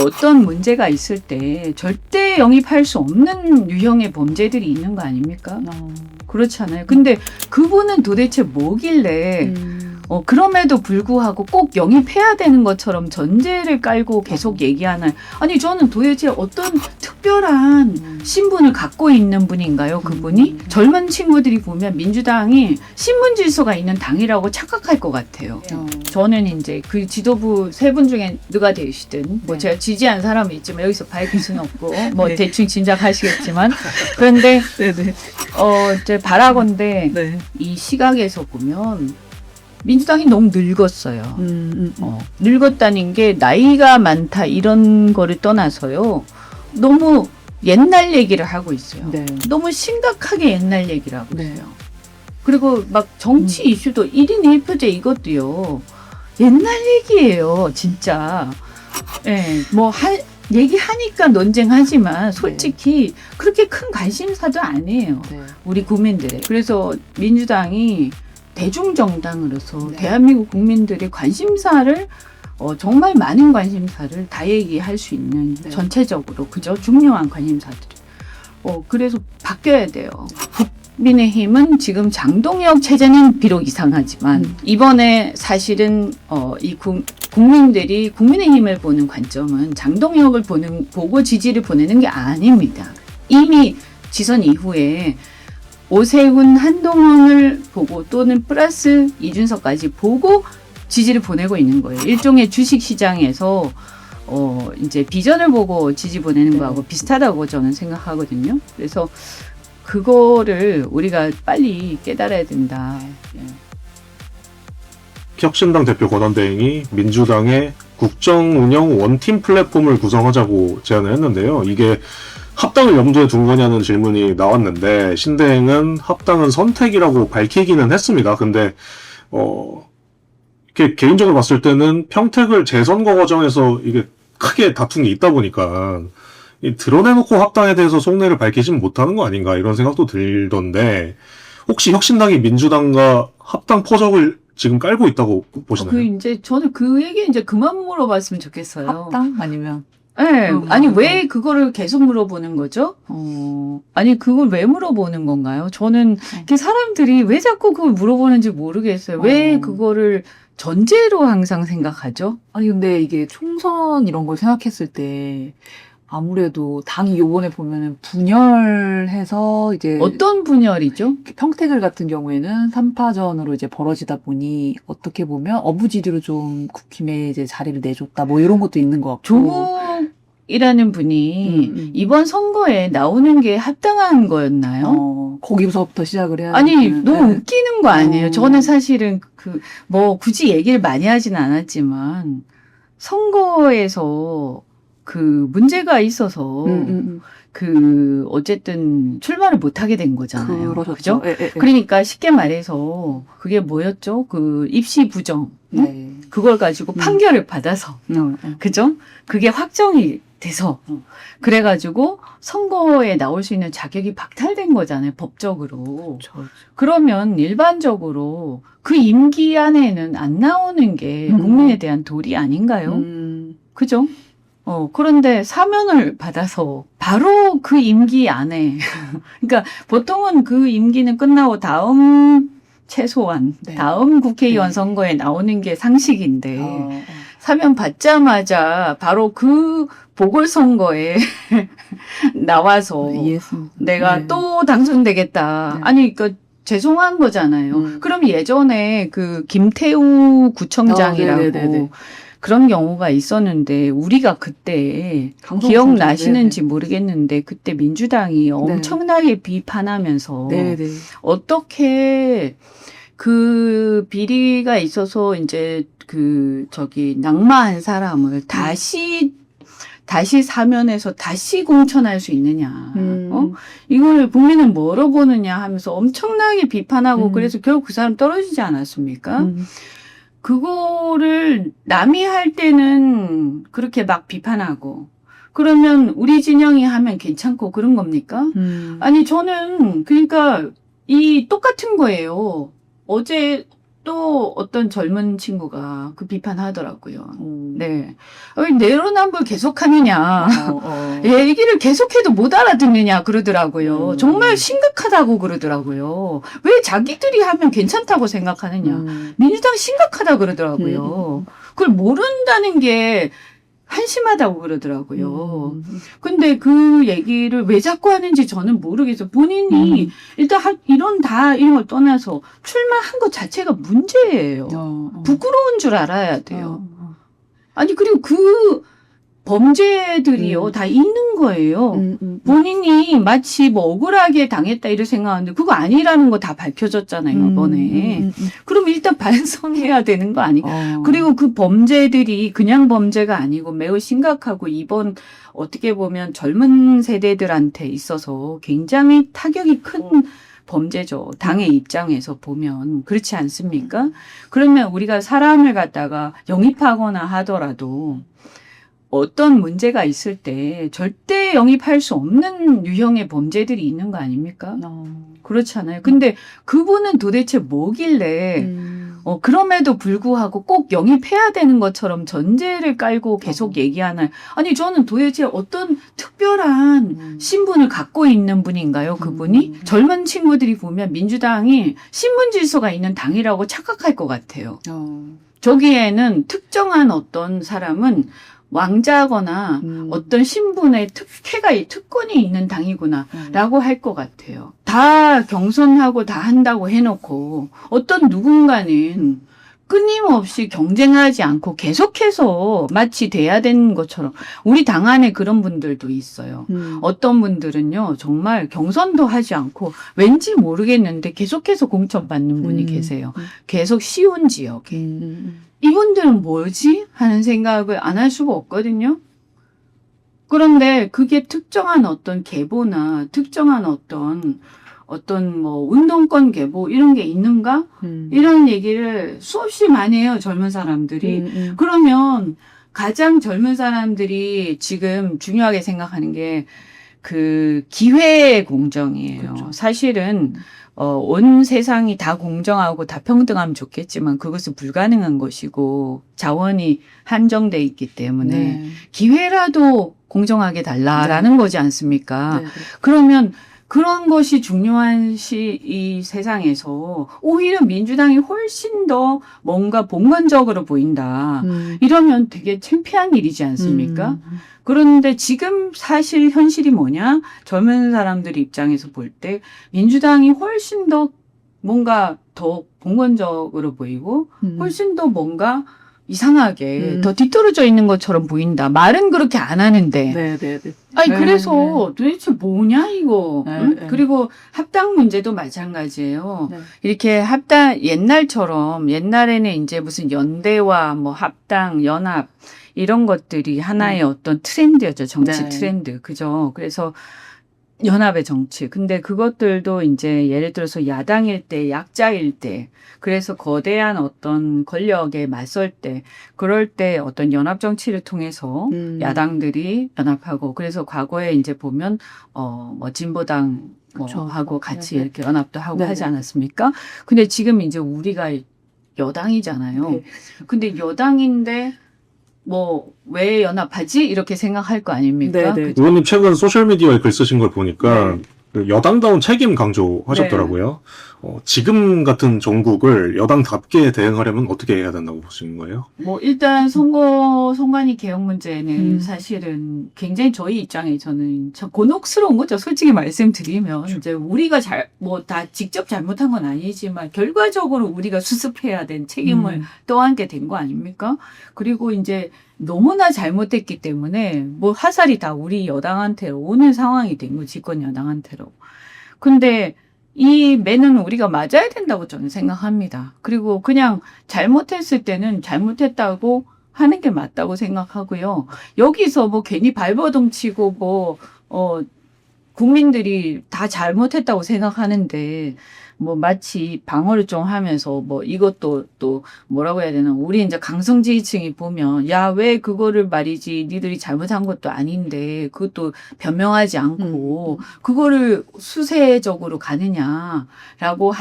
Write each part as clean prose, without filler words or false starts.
어떤 문제가 있을 때 절대 영입할 수 없는 유형의 범죄들이 있는 거 아닙니까? 그렇잖아요. 근데 그분은 도대체 뭐길래 그럼에도 불구하고 꼭 영입해야 되는 것처럼 전제를 깔고 계속 얘기하나요? 아니 저는 도대체 어떤 특별한 신분을 갖고 있는 분인가요? 그분이? 젊은 친구들이 보면 민주당이 신분 질서가 있는 당이라고 착각할 것 같아요. 저는 이제 그 지도부 세 분 중에 누가 되시든 뭐 제가 지지한 사람이 있지만 여기서 밝힐 수는 없고 뭐 대충 짐작하시겠지만 그런데 이제 바라건대 이 시각에서 보면 민주당이 너무 늙었어요. 늙었다는 게 나이가 많다 이런 거를 떠나서요. 너무 옛날 얘기를 하고 있어요. 너무 심각하게 옛날 얘기를 하고 있어요. 그리고 막 정치 이슈도 1인 1표제 이것도요. 옛날 얘기예요. 진짜. 뭐 얘기하니까 논쟁하지만 솔직히 그렇게 큰 관심사도 아니에요. 우리 국민들의. 그래서 민주당이 대중정당으로서 대한민국 국민들의 관심사를 정말 많은 관심사를 다 얘기할 수 있는 전체적으로 그죠? 중요한 관심사들. 그래서 바뀌어야 돼요. 국민의힘은 지금 장동혁 체제는 비록 이상하지만 이번에 사실은 이 국민들이 국민의힘을 보는 관점은 장동혁을 보고 지지를 보내는 게 아닙니다. 이미 지선 이후에 오세훈, 한동훈을 보고 또는 플러스 이준석까지 보고 지지를 보내고 있는 거예요. 일종의 주식시장에서 이제 비전을 보고 지지 보내는 거하고 비슷하다고 저는 생각하거든요. 그래서 그거를 우리가 빨리 깨달아야 된다. 혁신당 대표 권한대행이 민주당의 국정운영 원팀 플랫폼을 구성하자고 제안을 했는데요. 이게 합당을 염두에 둔 거냐는 질문이 나왔는데 신대행은 합당은 선택이라고 밝히기는 했습니다. 근데 이렇게 개인적으로 봤을 때는 평택을 재선거 과정에서 이게 크게 다툰 게 있다 보니까 드러내놓고 합당에 대해서 속내를 밝히진 못하는 거 아닌가 이런 생각도 들던데 혹시 혁신당이 민주당과 합당 포석을 지금 깔고 있다고 보시나요? 이제 저는 그 얘기 이제 그만 물어봤으면 좋겠어요. 합당 아니면? 네. 아니 왜 그거를 계속 물어보는 거죠? 아니 그걸 왜 물어보는 건가요? 저는 이렇게 사람들이 왜 자꾸 그걸 물어보는지 모르겠어요. 왜 그거를 전제로 항상 생각하죠? 아니 근데 이게 총선 이런 걸 생각했을 때 아무래도 당이 요번에 보면은 분열해서 이제 어떤 분열이죠? 평택을 같은 경우에는 3파전으로 이제 벌어지다 보니 어떻게 보면 어부지리로 좀 국힘에 이제 자리를 내줬다 뭐 이런 것도 있는 것 같고 조국이라는 분이 이번 선거에 나오는 게 합당한 거였나요? 거기서부터 시작을 해야 아니 너무 웃기는 거 아니에요? 저는 사실은 뭐 굳이 얘기를 많이 하진 않았지만 선거에서 문제가 있어서 어쨌든 출마를 못 하게 된 거잖아요. 그죠? 그러니까 쉽게 말해서 그게 뭐였죠? 입시 부정. 그걸 가지고 판결을 받아서. 그죠? 그게 확정이 돼서. 그래가지고 선거에 나올 수 있는 자격이 박탈된 거잖아요. 법적으로. 그러면 일반적으로 그 임기 안에는 안 나오는 게 국민에 대한 도리 아닌가요? 그죠? 그런데 사면을 받아서 바로 그 임기 안에, 그러니까 보통은 그 임기는 끝나고 최소한 다음 국회의원 선거에 나오는 게 상식인데, 사면 받자마자 바로 그 보궐선거에 나와서 내가 또 당선되겠다. 아니, 죄송한 거잖아요. 그럼 예전에 김태우 구청장이라고 그런 경우가 있었는데 우리가 그때 기억나시는지 모르겠는데 그때 민주당이 엄청나게 비판하면서 어떻게 그 비리가 있어서 이제 낙마한 사람을 다시 사면해서 다시 공천할 수 있느냐. 이걸 국민은 뭐로 보느냐 하면서 엄청나게 비판하고 그래서 결국 그 사람 떨어지지 않았습니까? 그거를 남이 할 때는 그렇게 막 비판하고 그러면 우리 진영이 하면 괜찮고 그런 겁니까? 아니 저는 그러니까 이 똑같은 거예요. 어제 또 어떤 젊은 친구가 그 비판하더라고요. 네. 왜 내로남불 계속하느냐. 얘기를 계속해도 못 알아듣느냐 그러더라고요. 정말 심각하다고 그러더라고요. 왜 자기들이 하면 괜찮다고 생각하느냐. 민주당 심각하다 그러더라고요. 그걸 모른다는 게 한심하다고 그러더라고요. 근데 그 얘기를 왜 자꾸 하는지 저는 모르겠어요. 본인이 일단 이런 걸 떠나서 출마한 것 자체가 문제예요. 부끄러운 줄 알아야 돼요. 아니, 그리고 그 범죄들이요, 다 있는 거예요. 본인이 마치 뭐 억울하게 당했다 이렇게 생각하는데 그거 아니라는 거 다 밝혀졌잖아요, 이번에. 그럼 일단 반성해야 되는 거 아니에요? 그리고 그 범죄들이 그냥 범죄가 아니고 매우 심각하고 이번 어떻게 보면 젊은 세대들한테 있어서 굉장히 타격이 큰 범죄죠. 당의 입장에서 보면. 그렇지 않습니까? 그러면 우리가 사람을 갖다가 영입하거나 하더라도 어떤 문제가 있을 때 절대 영입할 수 없는 유형의 범죄들이 있는 거 아닙니까? 그렇잖아요. 근데 그분은 도대체 뭐길래 그럼에도 불구하고 꼭 영입해야 되는 것처럼 전제를 깔고 계속 얘기하나요? 아니 저는 도대체 어떤 특별한 신분을 갖고 있는 분인가요? 그분이? 젊은 친구들이 보면 민주당이 신분 질서가 있는 당이라고 착각할 것 같아요. 저기에는 특정한 어떤 사람은 왕자거나 어떤 신분의 특권이 있는 당이구나라고 할 것 같아요. 다 경선하고 다 한다고 해놓고 어떤 누군가는 끊임없이 경쟁하지 않고 계속해서 마치 돼야 되는 것처럼 우리 당 안에 그런 분들도 있어요. 어떤 분들은요 정말 경선도 하지 않고 왠지 모르겠는데 계속해서 공천받는 분이 계세요. 계속 쉬운 지역에. 이분들은 뭐지? 하는 생각을 안 할 수가 없거든요. 그런데 그게 특정한 어떤 계보나 특정한 어떤 뭐 운동권 계보 이런 게 있는가? 이런 얘기를 수없이 많이 해요. 젊은 사람들이. 그러면 가장 젊은 사람들이 지금 중요하게 생각하는 게 그 기회 공정이에요. 그렇죠. 사실은 온 세상이 다 공정하고 다 평등하면 좋겠지만 그것은 불가능한 것이고 자원이 한정돼 있기 때문에 기회라도 공정하게 달라라는 거지 않습니까? 그러면 그런 것이 중요한 이 세상에서 오히려 민주당이 훨씬 더 뭔가 봉건적으로 보인다. 이러면 되게 창피한 일이지 않습니까? 그런데 지금 사실 현실이 뭐냐? 젊은 사람들 입장에서 볼 때 민주당이 훨씬 더 뭔가 더 봉건적으로 보이고 훨씬 더 뭔가 이상하게 더 뒤떨어져 있는 것처럼 보인다. 말은 그렇게 안 하는데. 아니 그래서 도대체 뭐냐 이거. 응? 그리고 합당 문제도 마찬가지예요. 이렇게 합당 옛날처럼 옛날에는 이제 무슨 연대와 뭐 합당, 연합 이런 것들이 하나의 어떤 트렌드였죠. 정치 트렌드. 그죠? 그래서 연합의 정치. 근데 그것들도 이제 예를 들어서 야당일 때, 약자일 때, 그래서 거대한 어떤 권력에 맞설 때, 그럴 때 어떤 연합 정치를 통해서 야당들이 연합하고, 그래서 과거에 이제 보면, 뭐 진보당 하고 같이 이렇게 연합도 하고 하지 않았습니까? 근데 지금 이제 우리가 여당이잖아요. 근데 여당인데, 뭐, 왜 연합하지? 이렇게 생각할 거 아닙니까? 의원님 최근 소셜미디어에 글 쓰신 걸 보니까 그 여당다운 책임 강조하셨더라고요. 지금 같은 정국을 여당답게 대응하려면 어떻게 해야 된다고 보시는 거예요? 뭐 일단 선관위 개혁 문제는 사실은 굉장히 저희 입장에서는 참 곤혹스러운 거죠. 솔직히 말씀드리면 이제 우리가 뭐 다 직접 잘못한 건 아니지만 결과적으로 우리가 수습해야 된 책임을 떠안게 된 거 아닙니까? 그리고 이제 너무나 잘못했기 때문에 뭐 화살이 다 우리 여당한테로 오는 상황이 된 거, 집권 여당한테로. 근데 이 매는 우리가 맞아야 된다고 저는 생각합니다. 그리고 그냥 잘못했을 때는 잘못했다고 하는 게 맞다고 생각하고요. 여기서 뭐 괜히 발버둥 치고 국민들이 다 잘못했다고 생각하는데 뭐 마치 방어를 좀 하면서 뭐 이것도 또 뭐라고 해야 되나 우리 이제 강성 지지층이 보면 야 왜 그거를 말이지 니들이 잘못한 것도 아닌데 그것도 변명하지 않고 그거를 수세적으로 가느냐라고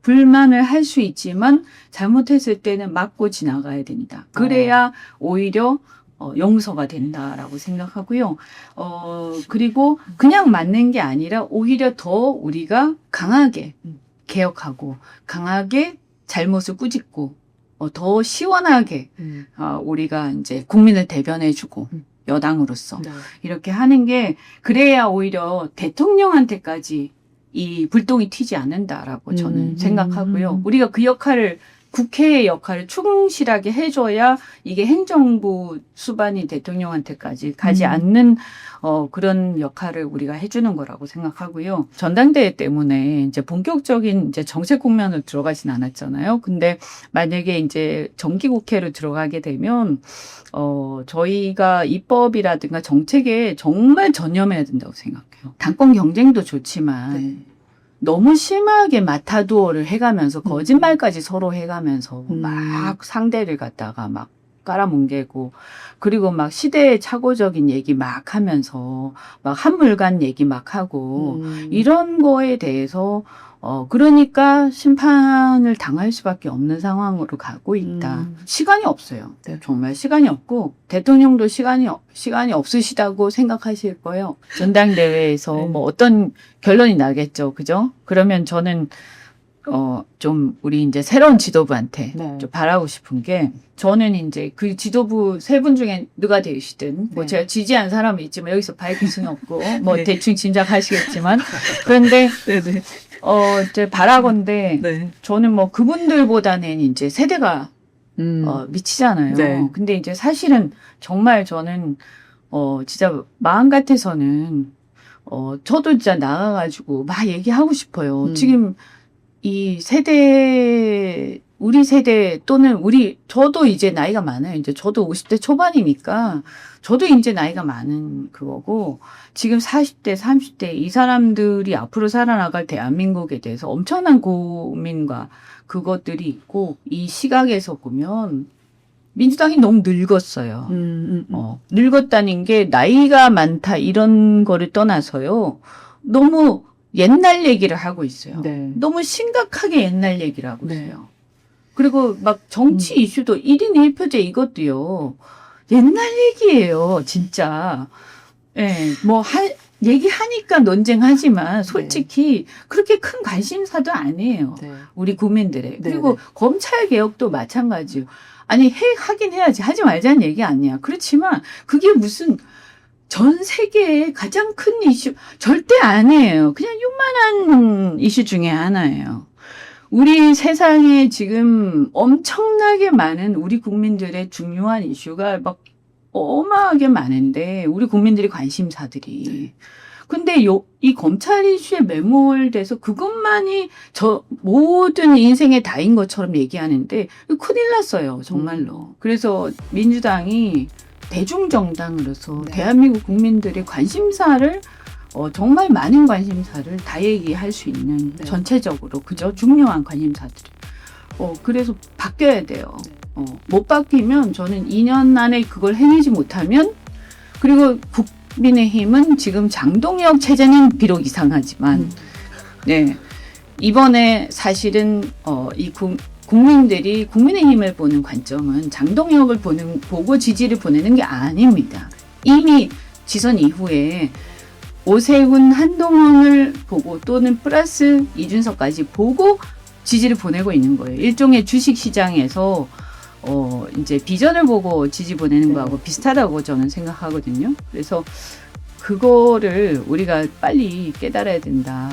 불만을 할 수 있지만 잘못했을 때는 맞고 지나가야 된다. 그래야 오히려 용서가 된다라고 생각하고요. 그리고 그냥 맞는 게 아니라 오히려 더 우리가 강하게 개혁하고 강하게 잘못을 꾸짖고 더 시원하게 우리가 이제 국민을 대변해주고 여당으로서 네. 이렇게 하는 게 그래야 오히려 대통령한테까지 이 불똥이 튀지 않는다라고 저는 생각하고요. 우리가 그 역할을 국회의 역할을 충실하게 해줘야 이게 행정부 수반이 대통령한테까지 가지 않는 그런 역할을 우리가 해주는 거라고 생각하고요. 전당대회 때문에 이제 본격적인 이제 정책 국면으로 들어가진 않았잖아요. 근데 만약에 이제 정기국회로 들어가게 되면 저희가 입법이라든가 정책에 정말 전념해야 된다고 생각해요. 당권 경쟁도 좋지만 네. 너무 심하게 마타도어를 해가면서 거짓말까지 서로 해가면서 막 상대를 갖다가 막 깔아뭉개고 그리고 막 시대의 착오적인 얘기 막 하면서 막 한물간 얘기 막 하고 이런 거에 대해서 그러니까 심판을 당할 수밖에 없는 상황으로 가고 있다. 시간이 없어요. 네. 정말 시간이 없고 대통령도 시간이 없으시다고 생각하실 거예요. 전당대회에서 네. 뭐 어떤 결론이 나겠죠. 그죠? 그러면 저는 좀 우리 이제 새로운 지도부한테 네. 좀 바라고 싶은 게 저는 이제 그 지도부 세 분 중에 누가 되시든 뭐 네. 제가 지지한 사람이 있지만 여기서 밝힐 수는 없고 뭐 네. 대충 짐작하시겠지만 그런데 네네. 이제 바라건대 네. 저는 뭐 그분들보다는 이제 세대가 미치잖아요. 네. 근데 이제 사실은 정말 저는 진짜 마음 같아서는 저도 진짜 나가가지고 막 얘기하고 싶어요. 지금 이 세대 우리 세대 또는 저도 이제 나이가 많아요. 이제 저도 50대 초반이니까 저도 이제 나이가 많은 그거고 지금 40대, 30대 이 사람들이 앞으로 살아나갈 대한민국에 대해서 엄청난 고민과 그것들이 있고 이 시각에서 보면 민주당이 너무 늙었어요. 늙었다는 게 나이가 많다 이런 거를 떠나서요. 너무 옛날 얘기를 하고 있어요. 네. 너무 심각하게 옛날 얘기를 하고 네. 있어요. 그리고 막 정치 이슈도 1인 1표제 이것도요. 옛날 얘기예요, 진짜. 예, 뭐 얘기하니까 논쟁하지만 솔직히 그렇게 큰 관심사도 아니에요. 네. 우리 국민들의. 네, 그리고 네. 검찰 개혁도 마찬가지요. 아니 하긴 해야지. 하지 말자는 얘기 아니야. 그렇지만 그게 무슨 전 세계의 가장 큰 이슈 절대 아니에요. 그냥 요만한 이슈 중에 하나예요. 우리 세상에 지금 엄청나게 많은 우리 국민들의 중요한 이슈가 막 어마하게 많은데 우리 국민들이 관심사들이 근데 이 검찰 이슈에 매몰돼서 그것만이 모든 인생의 다인 것처럼 얘기하는데 큰일 났어요, 정말로. 그래서 민주당이 대중정당으로서 네. 대한민국 국민들의 관심사를 정말 많은 관심사를 다 얘기할 수 있는 네. 전체적으로 그죠? 중요한 관심사들. 그래서 바뀌어야 돼요. 못 바뀌면 저는 2년 안에 그걸 해내지 못하면 그리고 국민의힘은 지금 장동혁 체제는 비록 이상하지만 네 이번에 사실은 이 국민들이 국민의힘을 보는 관점은 장동혁을 보고 지지를 보내는 게 아닙니다. 이미 지선 이후에 오세훈, 한동훈을 보고 또는 플러스 이준석까지 보고 지지를 보내고 있는 거예요. 일종의 주식시장에서 이제 비전을 보고 지지 보내는 거하고 비슷하다고 저는 생각하거든요. 그래서 그거를 우리가 빨리 깨달아야 된다.